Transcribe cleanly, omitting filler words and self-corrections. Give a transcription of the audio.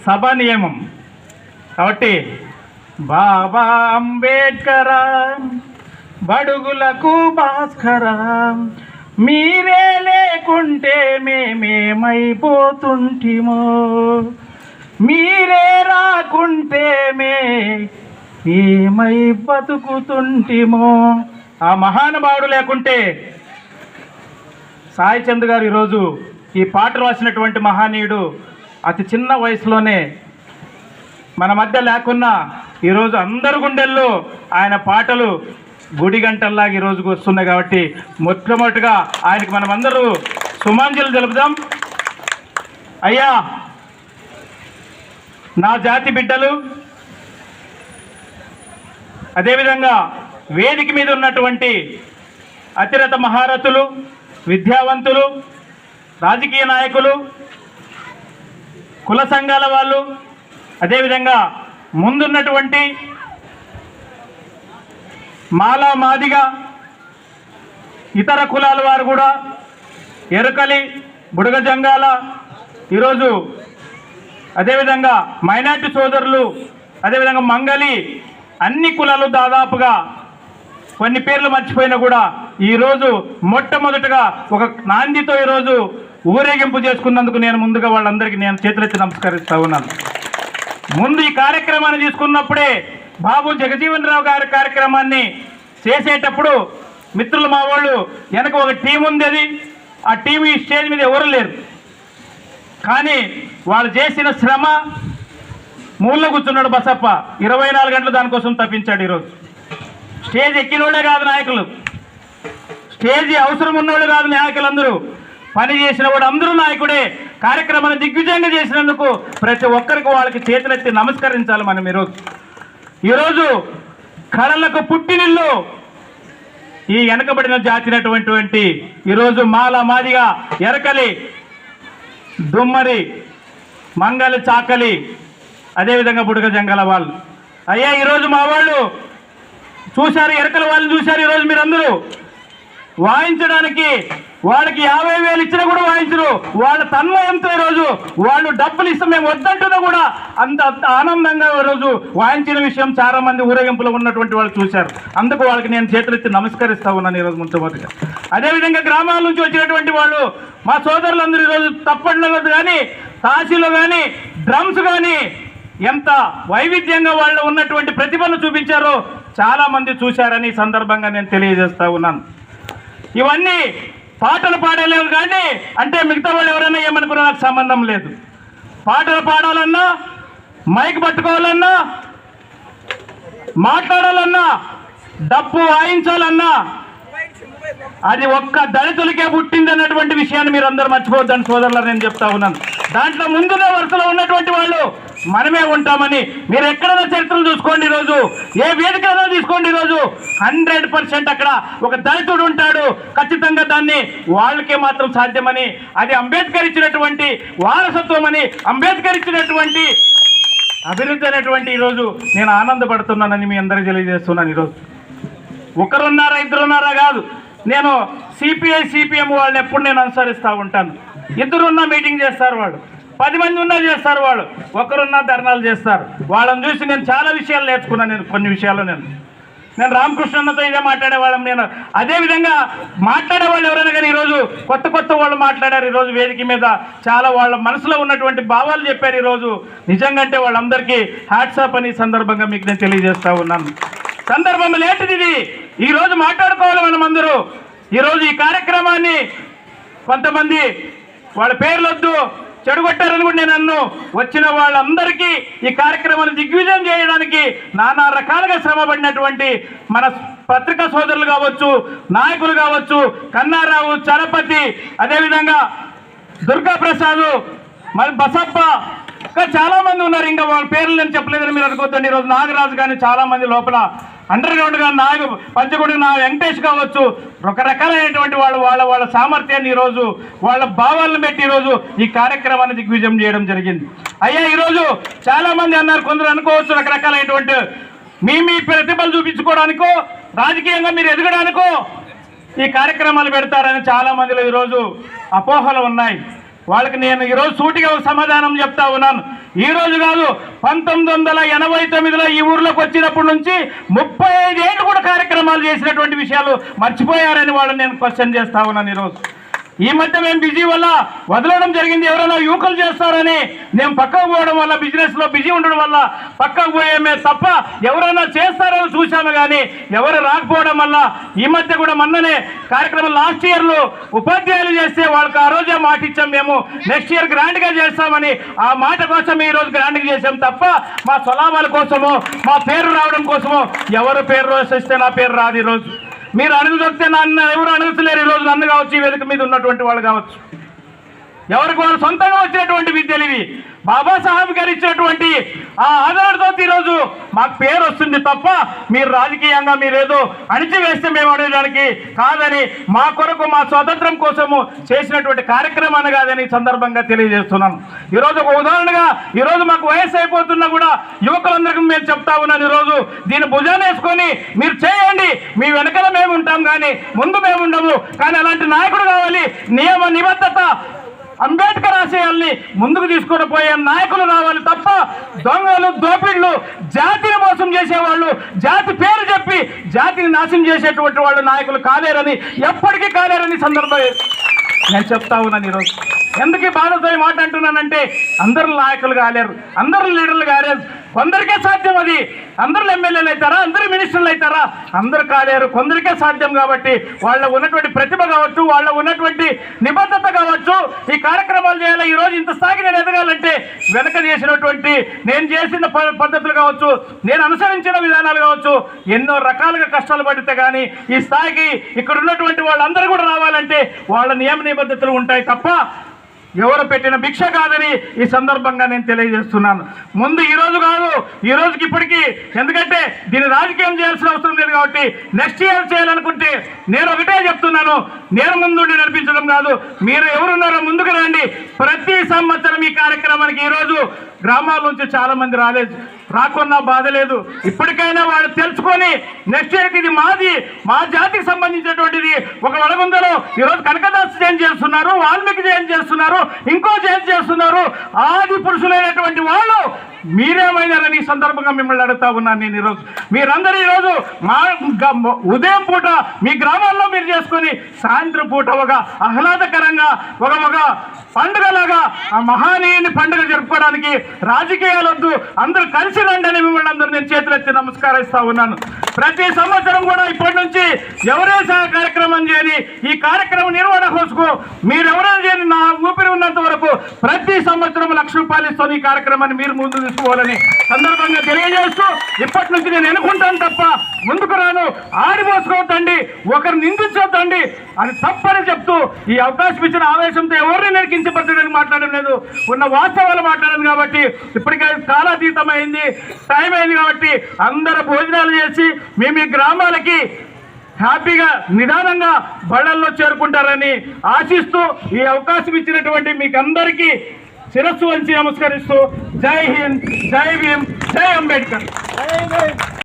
సభ నియమం. కాబట్టి బాబా అంబేద్కర్ బడుగులకు భాస్కర, మీరే లేకుంటే మేమేమైపోతుంటిమో, మీరే రాకుంటే ఏమై బతుకుతుంటిమో. ఆ మహానుభావుడు లేకుంటే సాయి చంద్ గారు ఈరోజు ఈ పాట రాసినటువంటి మహనీయుడు అతి చిన్న వయసులోనే మన మధ్య లేకున్నా ఈరోజు అందరి గుండెల్లో ఆయన పాటలు గుడి గంటల్లాగా ఈరోజుకు వస్తున్నాయి. కాబట్టి మొట్టమొదటిగా ఆయనకి మనమందరూ సుమాంజలు తెలుపుదాం. అయ్యా, నా జాతి బిడ్డలు, అదేవిధంగా వేదిక మీద ఉన్నటువంటి అతిరథ మహారథులు, విద్యావంతులు, రాజకీయ నాయకులు, కుల సంఘాల వాళ్ళు, అదేవిధంగా ముందున్నటువంటి మాలా మాదిగా ఇతర కులాల వారు కూడా, ఎరుకలి, బుడగ జంగాల, ఈరోజు అదేవిధంగా మైనార్టీ సోదరులు, అదేవిధంగా మంగలి, అన్ని కులాలు దాదాపుగా కొన్ని పేర్లు మర్చిపోయినా కూడా ఈరోజు మొట్టమొదటిగా ఒక నాందితో ఈరోజు ఊరేగింపు చేసుకున్నందుకు నేను ముందుగా వాళ్ళందరికీ నేను చేతులెత్తి నమస్కరిస్తూ ఉన్నాను. ముందు ఈ కార్యక్రమాన్ని తీసుకున్నప్పుడే బాబు జగజీవన్ రావు గారి కార్యక్రమాన్ని చేసేటప్పుడు మిత్రులు మా వాళ్ళు వెనక ఒక టీం ఉంది, అది ఆ టీం ఈ స్టేజ్ మీద ఎవరు లేరు. కానీ వాళ్ళు చేసిన శ్రమ, మూలలో కూర్చున్నాడు బసప్ప 24 గంటలు దానికోసం తప్పించాడు. ఈరోజు స్టేజ్ ఎక్కినోళ్ళే కాదు నాయకులు, స్టేజ్ అవసరం ఉన్నోళ్ళు కాదు నాయకులందరూ, పని చేసిన వాడు అందరూ నాయకుడే. కార్యక్రమాన్ని దిగ్విజయంగా చేసినందుకు ప్రతి ఒక్కరికి వాళ్ళకి చేతులెత్తి నమస్కరించాలి మనం. ఈరోజు కళలకు పుట్టినిల్లు ఈ వెనకబడిన జాతినటువంటి ఈరోజు మాల మాదిగా, ఎరకలి, దుమ్మరి, మంగలి, చాకలి, అదేవిధంగా బుడగ జంగల వాళ్ళు. అయ్యా, ఈరోజు మా వాళ్ళు చూశారు, ఎరకల వాళ్ళు చూశారు. ఈరోజు మీరందరూ వాయించడానికి వాళ్ళకి 50,000 ఇచ్చినా కూడా వాయించరు. వాళ్ళ తన్మయంతో ఈరోజు వాళ్ళు డబ్బులు ఇస్తే మేము వద్దంటున్నా కూడా అంత ఆనందంగా ఈరోజు వాయించిన విషయం చాలా మంది ఊరేగింపులో ఉన్నటువంటి వాళ్ళు చూశారు. అందుకు వాళ్ళకి నేను చేతులెత్తి నమస్కరిస్తూ ఉన్నాను ఈరోజు మొట్టమొదటిగా. అదేవిధంగా గ్రామాల నుంచి వచ్చినటువంటి వాళ్ళు మా సోదరులందరూ ఈరోజు తప్పట్లో కానీ, తాసీలో కానీ, డ్రమ్స్ కానీ ఎంత వైవిధ్యంగా వాళ్ళు ఉన్నటువంటి ప్రతిభను చూపించారో చాలామంది చూశారని ఈ సందర్భంగా నేను తెలియజేస్తూ ఉన్నాను. ఇవన్నీ పాటలు పాడలేవు కానీ అంటే మిగతా వాళ్ళు ఎవరైనా ఏమనుకున్నా నాకు సంబంధం లేదు. పాటలు పాడాలన్నా, మైక్ పట్టుకోవాలన్నా, మాట్లాడాలన్నా, డప్పు వాయించాలన్నా అది ఒక్క దళితులకే పుట్టింది అన్నటువంటి విషయాన్ని మీరు అందరూ మర్చిపోవద్దని సోదరులు నేను చెప్తా ఉన్నాను. దాంట్లో ముందున్న వరుసలో ఉన్నటువంటి వాళ్ళు మనమే ఉంటామని మీరు ఎక్కడైనా చరిత్రలు చూసుకోండి. ఈరోజు ఏ వేదికైనా తీసుకోండి, ఈరోజు 100% అక్కడ ఒక దళితుడు ఉంటాడు. ఖచ్చితంగా దాన్ని వాళ్ళకే మాత్రం సాధ్యమని, అది అంబేద్కర్ ఇచ్చినటువంటి వారసత్వం అని, అంబేద్కర్ ఇచ్చినటువంటి అభివృద్ధి అనేటువంటి ఈరోజు నేను ఆనందపడుతున్నానని మీ అందరికీ తెలియజేస్తున్నాను. ఈరోజు ఒకరున్నారా ఇద్దరున్నారా కాదు, నేను సిపిఐ సిపిఎం వాళ్ళని ఎప్పుడు నేను అనుసరిస్తూ ఉంటాను. ఇద్దరున్నా మీటింగ్ చేస్తారు వాళ్ళు, 10 మంది ఉన్నా చేస్తారు వాళ్ళు, ఒకరున్నా ధర్నాలు చేస్తారు. వాళ్ళని చూసి నేను చాలా విషయాలు నేర్చుకున్నాను. నేను కొన్ని విషయాలు నేను రామకృష్ణన్నతో ఇదే మాట్లాడేవాళ్ళం. నేను అదేవిధంగా మాట్లాడేవాళ్ళు ఎవరైనా కానీ ఈరోజు కొత్త వాళ్ళు మాట్లాడారు. ఈరోజు వేదిక మీద చాలా వాళ్ళ మనసులో ఉన్నటువంటి భావాలు చెప్పారు. ఈరోజు నిజంగా అంటే వాళ్ళందరికీ హ్యాట్సాప్ అని సందర్భంగా మీకు నేను తెలియజేస్తూ ఉన్నాను. సందర్భం ఏంటిది? ఇది ఈరోజు మాట్లాడుకోవాలి మనమందరూ. ఈరోజు ఈ కార్యక్రమాన్ని కొంతమంది వాళ్ళ పేర్లొద్దు చెడుగొట్టారని కూడా నేను అన్ను. వచ్చిన వాళ్ళందరికీ ఈ కార్యక్రమాన్ని దిగ్విజయం చేయడానికి నానా రకాలుగా శ్రమపడినటువంటి మన పత్రికా సోదరులు కావచ్చు, నాయకులు కావచ్చు, కన్నారావు, చలపతి, అదేవిధంగా దుర్గాప్రసాద్, మరి బసప్ప, ఇంకా చాలామంది ఉన్నారు. ఇంకా వాళ్ళ పేర్లు నేను చెప్పలేదని మీరు అనుకోవద్దండి. ఈరోజు నాగరాజు కానీ చాలామంది లోపల అండర్ గ్రౌండ్ గా పంచకుడి వెంకటేష్ కావచ్చు, రకరకాలైనటువంటి వాళ్ళ సామర్థ్యాన్ని ఈరోజు వాళ్ళ భావాలను పెట్టి ఈరోజు ఈ కార్యక్రమాన్ని దిగ్విజయం చేయడం జరిగింది. అయ్యా, ఈరోజు చాలా మంది అన్నారు, కొందరు అనుకోవచ్చు రకరకాలైనటువంటి మీ ప్రతిభలు చూపించుకోవడానికో, రాజకీయంగా మీరు ఎదగడానికో ఈ కార్యక్రమాలు పెడతారని చాలా మందిలో ఈరోజు అపోహలు ఉన్నాయి. వాళ్ళకి నేను ఈరోజు సూటిగా సమాధానం చెప్తా ఉన్నాను. ఈ రోజు కాదు, 1989లో ఈ ఊర్లోకి వచ్చినప్పటి నుంచి 35 ఏళ్ళు కూడా కార్యక్రమాలు చేసినటువంటి విషయాలు మర్చిపోయారని వాళ్ళని నేను క్వశ్చన్ చేస్తా ఉన్నాను. ఈరోజు ఈ మధ్య మేము బిజీ వల్ల వదలడం జరిగింది. ఎవరైనా యువకులు చేస్తారని నేను పక్కకు పోవడం వల్ల, బిజినెస్లో బిజీ ఉండడం వల్ల పక్కకు పోయేమే తప్ప ఎవరైనా చేస్తారని చూశాము కానీ ఎవరు రాకపోవడం వల్ల ఈ మధ్య కూడా మొన్ననే కార్యక్రమం లాస్ట్ ఇయర్లో ఉపాధ్యాయులు చేస్తే వాళ్ళకి ఆ రోజే మాట ఇచ్చాం, మేము నెక్స్ట్ ఇయర్ గ్రాండ్గా చేస్తామని. ఆ మాట కోసం ఈరోజు గ్రాండ్గా చేసాం తప్ప మా స్వలాభాల కోసమో మా పేరు రావడం కోసమో ఎవరు పేరు రోసిస్తే నా పేరు రాదు. ఈరోజు మీరు అడుగుదొక్కితే నన్ను ఎవరు అడుగుతలేరు. ఈరోజు నన్ను కావచ్చు, ఈ వేదిక మీద ఉన్నటువంటి వాళ్ళు కావచ్చు, ఎవరికి వాళ్ళు సొంతంగా వచ్చినటువంటి విద్యలు ఇవి. బాబాసాహెబ్ గారు ఇచ్చినటువంటి ఆ ఆధారంతో ఈరోజు మాకు పేరు వస్తుంది తప్ప మీరు రాజకీయంగా మీరేదో అణిచివేస్తే మేము అడగడానికి కాదని, మా కొరకు మా స్వాతంత్రం కోసము చేసినటువంటి కార్యక్రమాన్ని కాదని సందర్భంగా తెలియజేస్తున్నాను. ఈరోజు ఒక ఉదాహరణగా ఈరోజు మాకు వయసు అయిపోతున్నా కూడా యువకులందరికీ మేము చెప్తా ఉన్నాను, ఈరోజు దీన్ని భుజాన్ని వేసుకొని మీరు చేయండి, మీ వెనకాల మేము ఉంటాం కానీ ముందు మేము ఉండము. కానీ అలాంటి నాయకుడు కావాలి, నియమ నిబద్ధత అంబేద్కర్ ఆశయాల్ని ముందుకు తీసుకొని పోయే నాయకులు రావాలి తప్ప దొంగలు దోపిళ్ళు జాతిని మోసం చేసేవాళ్ళు, జాతి పేరు చెప్పి జాతిని నాశనం చేసేటువంటి వాళ్ళు నాయకులు కాలేరని, ఎప్పటికీ కాలేరని సందర్భం నేను చెప్తా ఉన్నాను. ఈరోజు ఎందుకు బాధతో మాట అంటున్నానంటే అందరూ నాయకులు కాలేరు, అందరూ లీడర్లు కాలేరు. కొందరికే సాధ్యం అది. అందరూ ఎమ్మెల్యేలు అవుతారా, అందరూ మినిస్టర్లు అవుతారా? అందరూ కాలేరు, కొందరికే సాధ్యం. కాబట్టి వాళ్ళ ఉన్నటువంటి ప్రతిభ కావచ్చు, వాళ్ళ ఉన్నటువంటి నిబద్ధత కావచ్చు, ఈ కార్యక్రమాలు చేయాలి. ఈరోజు ఇంత స్థాయికి నేను ఎదగాలంటే వెనక చేసినటువంటి నేను చేసిన పద్ధతులు కావచ్చు, నేను అనుసరించిన విధానాలు కావచ్చు, ఎన్నో రకాలుగా కష్టాలు పడితే కానీ ఈ స్థాయికి ఇక్కడ ఉన్నటువంటి వాళ్ళందరూ కూడా రావాలంటే వాళ్ళ నియమ నిబద్ధతలు ఉంటాయి తప్ప ఎవరు పెట్టిన భిక్ష కాదని ఈ సందర్భంగా నేను తెలియజేస్తున్నాను. ముందు ఈరోజు కాదు, ఈ రోజుకి ఇప్పటికీ, ఎందుకంటే దీన్ని రాజకీయం చేయాల్సిన అవసరం లేదు కాబట్టి నెక్స్ట్ ఇయర్ చేయాలనుకుంటే నేను ఒకటే చెప్తున్నాను, నేను ముందుండి నడిపించడం కాదు, మీరు ఎవరున్నారో ముందుకు రండి. ప్రతి సంవత్సరం ఈ కార్యక్రమానికి ఈరోజు గ్రామాల నుంచి చాలా మంది రాలేదు, రాకున్నా బాధ లేదు. ఇప్పటికైనా వాళ్ళు తెలుసుకొని నెక్స్ట్ ఇయర్కి ఇది మాది, మా జాతికి సంబంధించినటువంటిది. ఒక వడగుందలో ఈరోజు కనకదాస్ జయంతి చేస్తున్నారు, వాల్మీకి జయంతి చేస్తున్నారు, ఇంకో జయంతి చేస్తున్నారు. ఆది పురుషులైనటువంటి వాళ్ళు మీరేమైనారని ఈ సందర్భంగా మిమ్మల్ని అడుగుతా ఉన్నాను నేను. ఈరోజు మీరందరూ ఈరోజు మా ఉదయం పూట మీ గ్రామాల్లో మీరు చేసుకొని సాయంత్రం పూట ఒక ఆహ్లాదకరంగా ఒక పండుగలాగా ఆ మహానీయుని పండుగ జరుపుకోవడానికి రాజకీయాలు వద్దు, అందరూ కలిసి రండి అని మిమ్మల్ని అందరూ నేను చేతులెత్తి నమస్కరిస్తా ఉన్నాను. ప్రతి సంవత్సరం కూడా ఇప్పటి నుంచి ఎవరే కార్యక్రమం చేయని, ఈ కార్యక్రమం నిర్వహణ కోసుకో మీరెవరైనా చేయని, నా ఊపిరి ఉన్నంత వరకు ప్రతి సంవత్సరం 1,00,000 రూపాయలు ఇస్తాను. ఈ కార్యక్రమాన్ని మీరు ముందు తీసుకోవాలని సందర్భంగా తెలియజేస్తూ ఇప్పటి నుంచి నేను ఎన్నుకుంటాను తప్ప ముందుకు రాను. ఆడిపోసుకోవద్దండి, ఒకరు నిందించొద్దండి అని తప్పని చెప్తూ ఈ అవకాశం ఇచ్చిన ఆవేశంతో ఎవరిని నేను కించపరచడానికి మాట్లాడడం లేదు, ఉన్న వాస్తవాలు మాట్లాడాను. కాబట్టి ఇప్పటికే కాలాతీతమైంది, టైం అయింది. కాబట్టి అందరూ భోజనాలు చేసి మీ గ్రామాలకి హ్యాపీగా నిదానంగా బళ్ళల్లో చేరుకుంటారని ఆశిస్తూ ఈ అవకాశం ఇచ్చినటువంటి మీకు అందరికీ శిరస్సు వంచి నమస్కరిస్తూ జై హింద్, జై భీమ్, జై అంబేద్కర్.